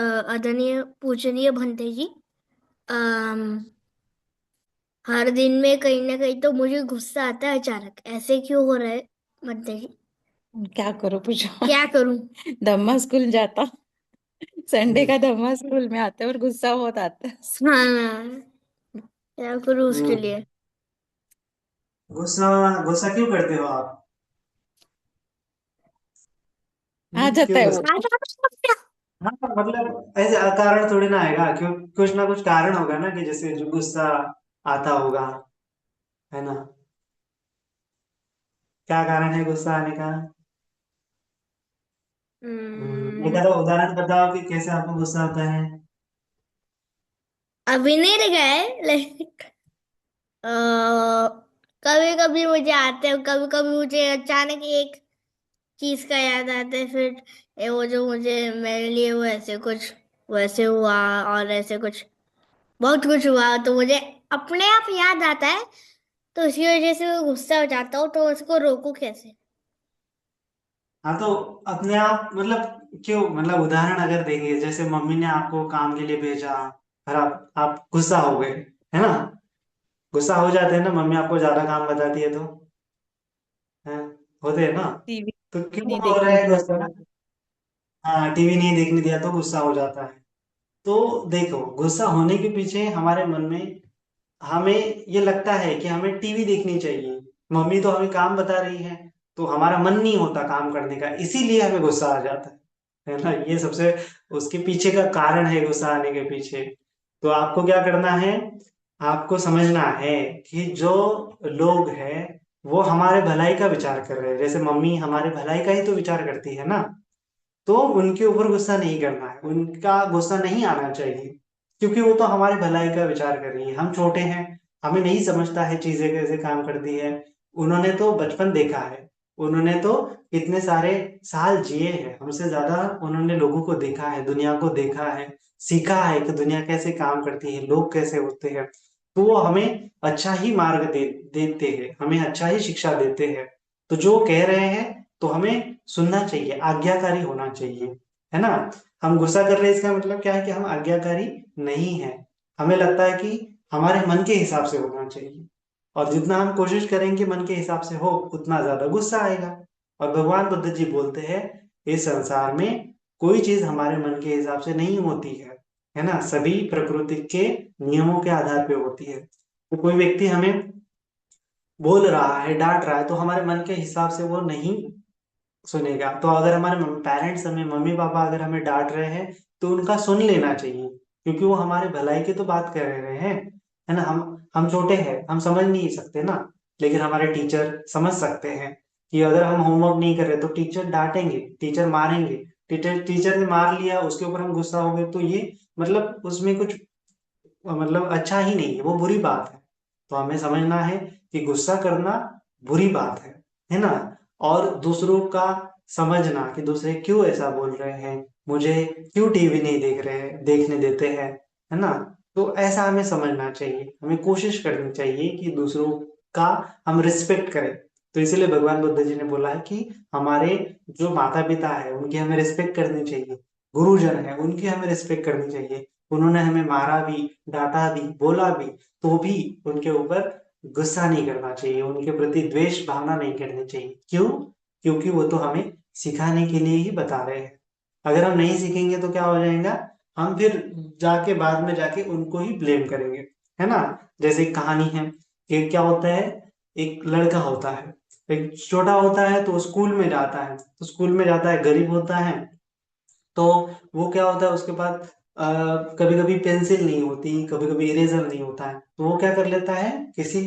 आदरणीय पूजनीय भंते जी। अम, हर दिन में कहीं ना कहीं तो मुझे गुस्सा आता है अचानक। ऐसे क्यों हो रहा है भंते जी? क्या करो पूछो। क्या करूं? धम्मा स्कूल जाता, संडे का धम्मा स्कूल में आता है और गुस्सा बहुत आता है। हाँ, क्या करूं उसके हम्म, लिए? गुस्सा गुस्सा क्यों करते हो आप? आ जाता क्यों है वो। गुस्सा? हाँ, मतलब ऐसे अकारण थोड़ी ना आएगा, क्यों? कुछ ना कुछ कारण होगा ना, कि जैसे जो गुस्सा आता होगा, है ना? क्या कारण है गुस्सा आने का? एक हम्म, आधा उदाहरण बताओ कि कैसे आपको गुस्सा आता है। अभी नहीं लगा है लाइक कभी कभी मुझे आते हैं, कभी कभी मुझे अचानक एक चीज का याद आता है। फिर वो जो मुझे मेरे लिए वो ऐसे कुछ वैसे हुआ, और ऐसे कुछ बहुत कुछ हुआ तो मुझे अपने आप याद आता है। तो इसी वजह से मैं गुस्सा हो जाता हूँ, तो उसको रोकू कैसे? हाँ, तो अपने आप मतलब क्यों, मतलब उदाहरण अगर देंगे, जैसे मम्मी ने आपको काम के लिए भेजा और आप गुस्सा हो गए, है ना? गुस्सा हो जाते हैं ना, मम्मी आपको ज्यादा काम बताती है तो, है, होते हैं ना? टीवी तो क्यों नहीं हो रहा देखने है दिया गुस्सा? तो। हाँ, टीवी नहीं देखने दिया तो गुस्सा हो जाता है। तो देखो, गुस्सा होने के पीछे हमारे मन में, हमें ये लगता है कि हमें टीवी देखनी चाहिए, मम्मी तो हमें काम बता रही है, तो हमारा मन नहीं होता काम करने का, इसीलिए हमें गुस्सा आ जाता है ना? ये सबसे उसके पीछे का कारण है, गुस्सा आने के पीछे। तो आपको क्या करना है? आपको समझना है कि जो लोग हैं वो हमारे भलाई का विचार कर रहे हैं, जैसे मम्मी हमारे भलाई का ही तो विचार करती है ना। तो उनके ऊपर गुस्सा नहीं करना है, उनका गुस्सा नहीं आना चाहिए, क्योंकि वो तो हमारे भलाई का विचार कर रही है। हम छोटे हैं, हमें नहीं समझता है चीजें कैसे काम करती है। उन्होंने तो बचपन देखा है, उन्होंने तो इतने सारे साल जिए हैं हमसे ज्यादा, उन्होंने लोगों को देखा है, दुनिया को देखा है, सीखा है कि दुनिया कैसे काम करती है, लोग कैसे होते हैं। तो वो हमें अच्छा ही मार्ग देते हैं, हमें अच्छा ही शिक्षा देते हैं। तो जो कह रहे हैं तो हमें सुनना चाहिए, आज्ञाकारी होना चाहिए, है ना? हम गुस्सा कर रहे हैं, इसका मतलब क्या है कि हम आज्ञाकारी नहीं है। हमें लगता है कि हमारे मन के हिसाब से होना चाहिए, और जितना हम कोशिश करेंगे मन के हिसाब से हो, उतना ज्यादा गुस्सा आएगा। और भगवान बुद्ध जी बोलते हैं, इस संसार में कोई चीज हमारे मन के हिसाब से नहीं होती है ना? सभी प्रकृति के नियमों के आधार पे होती है। तो कोई व्यक्ति हमें बोल रहा है, डांट रहा है, तो हमारे मन के हिसाब से वो नहीं सुनेगा। तो अगर हमारे पेरेंट्स, हमें मम्मी पापा अगर हमें डांट रहे हैं, तो उनका सुन लेना चाहिए, क्योंकि वो हमारे भलाई की तो बात कर रहे हैं, है ना? हम छोटे हैं, हम समझ नहीं सकते ना, लेकिन हमारे टीचर समझ सकते हैं कि अगर हम होमवर्क नहीं कर रहे तो टीचर डांटेंगे, टीचर मारेंगे। टीचर ने मार लिया, उसके ऊपर हम गुस्सा हो गए, तो ये मतलब उसमें कुछ मतलब अच्छा ही नहीं है, वो बुरी बात है। तो हमें समझना है कि गुस्सा करना बुरी बात है ना? और दूसरों का समझना कि दूसरे क्यों ऐसा बोल रहे हैं, मुझे क्यों टीवी नहीं देखने देते हैं, है ना? तो ऐसा हमें समझना चाहिए, हमें कोशिश करनी चाहिए कि दूसरों का हम रिस्पेक्ट करें। तो इसीलिए भगवान बुद्ध जी ने बोला है कि हमारे जो माता पिता है उनकी हमें रिस्पेक्ट करनी चाहिए, गुरुजन है उनकी हमें रिस्पेक्ट करनी चाहिए। उन्होंने हमें मारा भी, डांटा भी, बोला भी, तो भी उनके ऊपर गुस्सा नहीं करना चाहिए, उनके प्रति द्वेष भावना नहीं करनी चाहिए। क्यों? क्योंकि वो तो हमें सिखाने के लिए ही बता रहे हैं। अगर हम नहीं सीखेंगे तो क्या हो जाएगा? हम फिर जाके बाद में जाके उनको ही ब्लेम करेंगे, है ना? जैसे एक कहानी है कि क्या होता है, एक लड़का होता है, एक छोटा होता है, तो स्कूल में जाता है, तो स्कूल में जाता है, गरीब होता है। तो वो क्या होता है, उसके पास कभी कभी पेंसिल नहीं होती, कभी कभी इरेजर नहीं होता है, तो वो क्या कर लेता है, किसी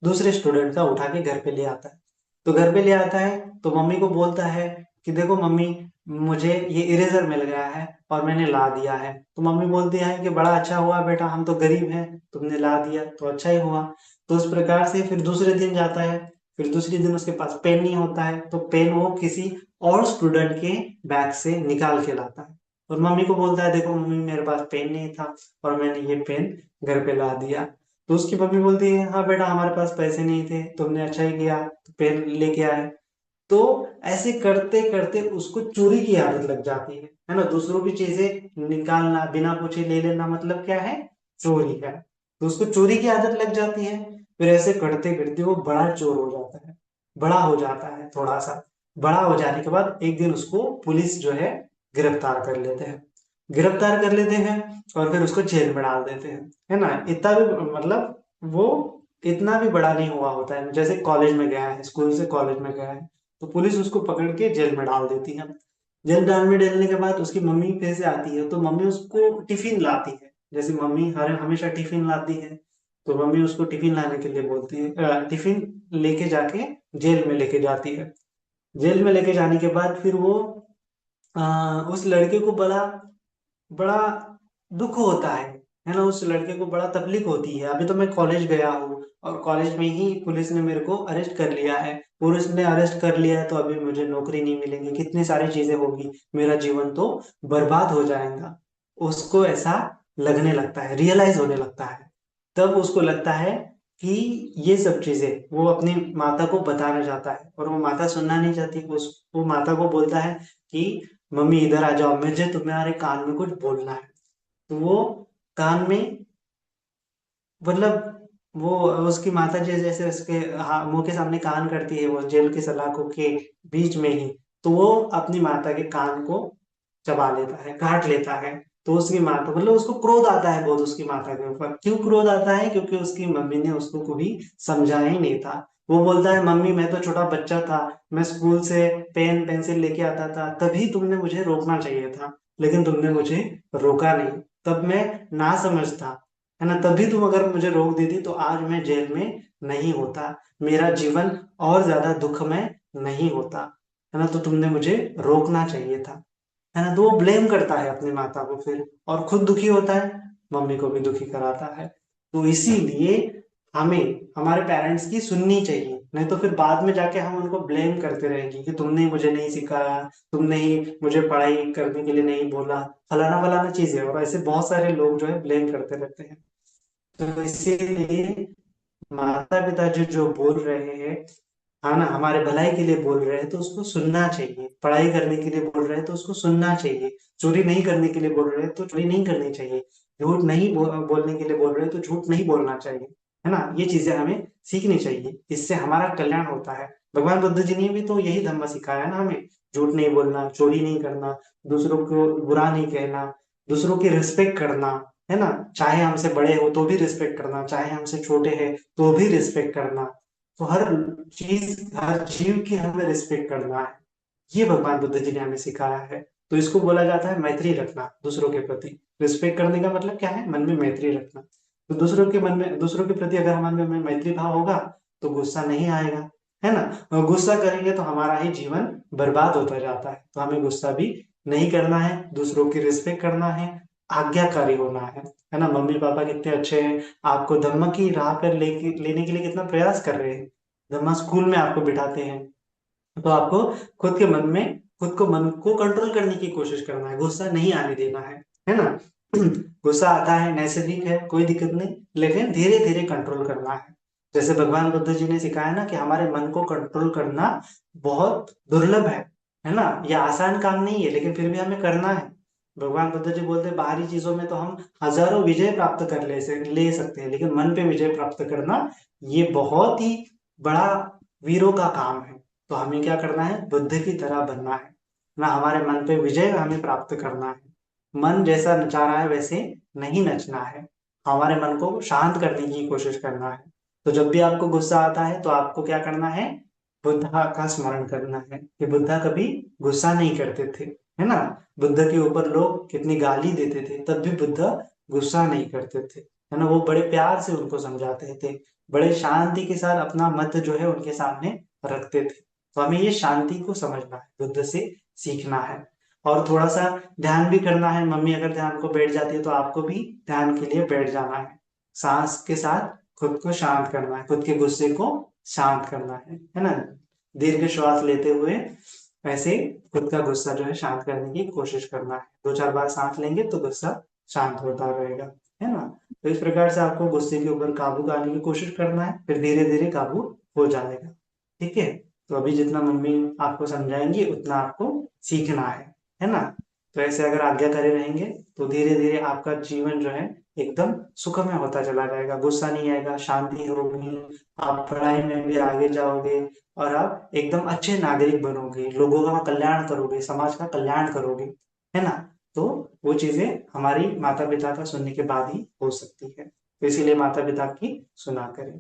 दूसरे स्टूडेंट का उठा के घर पे ले आता है। तो घर पे ले आता है, तो मम्मी को बोलता है कि देखो मम्मी, मुझे ये इरेजर मिल गया है और मैंने ला दिया है। तो मम्मी बोलती है कि बड़ा अच्छा हुआ बेटा, हम तो गरीब हैं, तुमने ला दिया तो अच्छा ही हुआ। तो उस प्रकार से फिर दूसरे दिन जाता है, फिर दूसरे दिन उसके पास पेन नहीं होता है, तो पेन वो किसी और स्टूडेंट के बैग से निकाल के लाता है, और मम्मी को बोलता है देखो मम्मी, मेरे पास पेन नहीं था और मैंने ये पेन घर पे ला दिया। तो उसकी मम्मी बोलती है, हाँ बेटा, हमारे पास पैसे नहीं थे, तुमने अच्छा ही किया, तो पेन लेके आए। तो ऐसे करते करते उसको चोरी की आदत लग जाती है ना। दूसरों की चीजें निकालना, बिना पूछे ले लेना, मतलब क्या है? चोरी है। तो उसको चोरी की आदत लग जाती है। फिर ऐसे करते करते वो बड़ा चोर हो जाता है, बड़ा हो जाता है। थोड़ा सा बड़ा हो जाने के बाद एक दिन उसको पुलिस जो है गिरफ्तार कर लेते हैं, गिरफ्तार कर लेते हैं और फिर उसको जेल में डाल देते हैं, है ना। इतना भी मतलब वो इतना भी बड़ा नहीं हुआ होता है, जैसे कॉलेज में गया है, स्कूल से कॉलेज में गया है, तो पुलिस उसको पकड़ के जेल में डाल देती है। जेल में डालने के बाद उसकी मम्मी फिर से आती है, तो मम्मी उसको टिफिन लाती है। जैसे मम्मी हर हमेशा टिफिन लाती है, तो मम्मी उसको टिफिन लाने के लिए बोलती है, टिफिन लेके जाके जेल में लेके जाती है। जेल में लेके जाने के बाद फिर वो उस लड़के को बड़ा बड़ा दुख होता है ना। उस लड़के को बड़ा तकलीफ होती है, अभी तो मैं कॉलेज गया हूँ और कॉलेज में ही पुलिस ने मेरे को अरेस्ट कर लिया है, पुलिस ने अरेस्ट कर लिया है, तो अभी मुझे नौकरी नहीं मिलेगी, कितनी सारी चीजें होगी, मेरा जीवन तो बर्बाद हो जाएगा। उसको ऐसा लगने लगता है, रियलाइज होने लगता है। तब उसको लगता है कि ये सब चीजें वो अपनी माता को बताना चाहता है, और वो माता सुनना नहीं चाहती। वो माता को बोलता है कि मम्मी इधर आ जाओ, मुझे तुम्हारे कान में कुछ बोलना है। तो वो कान में मतलब वो उसकी माता जी जैसे उसके मुंह के सामने कान करती है, वो जेल की सलाखों के बीच में ही, तो वो अपनी माता के कान को चबा लेता है, काट लेता है। तो उसकी माता मतलब उसको क्रोध आता है बहुत उसकी माता के ऊपर। क्यों क्रोध आता है? क्योंकि उसकी मम्मी ने उसको कभी समझाया ही नहीं था। वो बोलता है, मम्मी मैं तो छोटा बच्चा था, मैं स्कूल से पेन पेंसिल लेके आता था, तभी तुमने मुझे रोकना चाहिए था, लेकिन तुमने मुझे रोका नहीं। तब मैं ना समझता, है ना, तभी तुम अगर मुझे रोक देती तो आज मैं जेल में नहीं होता, मेरा जीवन और ज्यादा दुखमय नहीं होता, है ना। तो तुमने मुझे रोकना चाहिए था, है ना। तो वो ब्लेम करता है अपनी माता को फिर, और खुद दुखी होता है, मम्मी को भी दुखी कराता है। तो इसीलिए हमें हमारे पेरेंट्स की सुननी चाहिए, नहीं तो फिर बाद में जाके हम उनको ब्लेम करते रहेंगे कि तुमने मुझे नहीं सिखाया, तुमने ही मुझे पढ़ाई करने के लिए नहीं बोला, फलाना फलाना चीजें। और ऐसे बहुत सारे लोग जो है ब्लेम करते रहते हैं। तो इसीलिए माता पिता जो जो बोल रहे हैं, हाँ ना, हमारे भलाई के लिए बोल रहे हैं तो उसको सुनना चाहिए, पढ़ाई करने के लिए बोल रहे हैं तो उसको सुनना चाहिए, चोरी नहीं करने के लिए बोल रहे हैं तो चोरी नहीं करनी चाहिए, झूठ नहीं बोलने के लिए बोल रहे हैं तो झूठ नहीं बोलना चाहिए, है ना। ये चीजें हमें सीखनी चाहिए, इससे हमारा कल्याण होता है। भगवान बुद्ध जी ने भी तो यही धम्म सिखाया ना हमें, झूठ नहीं बोलना, चोरी नहीं करना, दूसरों को बुरा नहीं कहना, दूसरों की रिस्पेक्ट करना, है ना। चाहे हमसे बड़े हो तो भी रिस्पेक्ट करना, चाहे हमसे छोटे हैं तो भी रिस्पेक्ट करना। तो हर चीज, हर जीव की हमें रिस्पेक्ट करना है, ये भगवान बुद्ध जी ने हमें सिखाया है। तो इसको बोला जाता है मैत्री रखना दूसरों के प्रति। रिस्पेक्ट करने का मतलब क्या है? मन में मैत्री रखना। तो दूसरों के मन में, दूसरों के प्रति अगर हमारे मन में मैत्री भाव होगा तो गुस्सा नहीं आएगा, है ना। और गुस्सा करेंगे तो हमारा ही जीवन बर्बाद होता जाता है। तो हमें गुस्सा भी नहीं करना है, दूसरों की रिस्पेक्ट करना है, आज्ञाकारी होना है ना। मम्मी पापा कितने अच्छे हैं, आपको धम्म की राह पर लेने के लिए कितना प्रयास कर रहे हैं। धम्मा स्कूल में आपको बिठाते हैं, तो आपको खुद के मन में, खुद को मन को कंट्रोल करने की कोशिश करना है, गुस्सा नहीं आने देना है ना। गुस्सा आता है, नैसर्गिक है, कोई दिक्कत नहीं, लेकिन धीरे धीरे कंट्रोल करना है। जैसे भगवान बुद्ध जी ने सिखाया ना कि हमारे मन को कंट्रोल करना बहुत दुर्लभ है ना। यह आसान काम नहीं है, लेकिन फिर भी हमें करना है। भगवान बुद्ध जी बोलते हैं, बाहरी चीजों में तो हम हजारों विजय प्राप्त कर ले सकते हैं, लेकिन मन पे विजय प्राप्त करना ये बहुत ही बड़ा वीरों का काम है। तो हमें क्या करना है? बुद्ध की तरह बनना है ना, हमारे मन पे विजय हमें प्राप्त करना है। मन जैसा नचा रहा है वैसे नहीं नचना है, हमारे मन को शांत करने की कोशिश करना है। तो जब भी आपको गुस्सा आता है तो आपको क्या करना है? बुद्धा का स्मरण करना है कि बुद्धा कभी गुस्सा नहीं करते थे, है ना। बुद्ध के ऊपर लोग कितनी गाली देते थे, तब भी बुद्ध गुस्सा नहीं करते थे, है ना। वो बड़े प्यार से उनको समझाते थे, बड़े शांति के साथ अपना मत जो है उनके सामने रखते थे। तो हमें ये शांति को समझना है, बुद्ध से सीखना है। और थोड़ा सा ध्यान भी करना है। मम्मी अगर ध्यान को बैठ जाती है तो आपको भी ध्यान के लिए बैठ जाना है। सांस के साथ खुद को शांत करना है, खुद के गुस्से को शांत करना है ना। दीर्घ श्वास लेते हुए ऐसे खुद का गुस्सा जो है शांत करने की कोशिश करना है। 2-4 बार सांस लेंगे तो गुस्सा शांत होता रहेगा, है ना। तो इस प्रकार से आपको गुस्से के ऊपर काबू पाने की कोशिश करना है, फिर धीरे धीरे काबू हो जाएगा। ठीक है। तो अभी जितना मम्मी आपको समझाएंगी उतना आपको सीखना है ना। तो ऐसे अगर आज्ञाकारी रहेंगे तो धीरे धीरे आपका जीवन जो है एकदम सुखमय होता चला जाएगा, गुस्सा नहीं आएगा, शांति होगी, आप पढ़ाई में भी आगे जाओगे और आप एकदम अच्छे नागरिक बनोगे, लोगों का कल्याण करोगे, समाज का कल्याण करोगे, है ना। तो वो चीजें हमारी माता पिता का सुनने के बाद ही हो सकती है, तो इसीलिए माता पिता की सुना करें।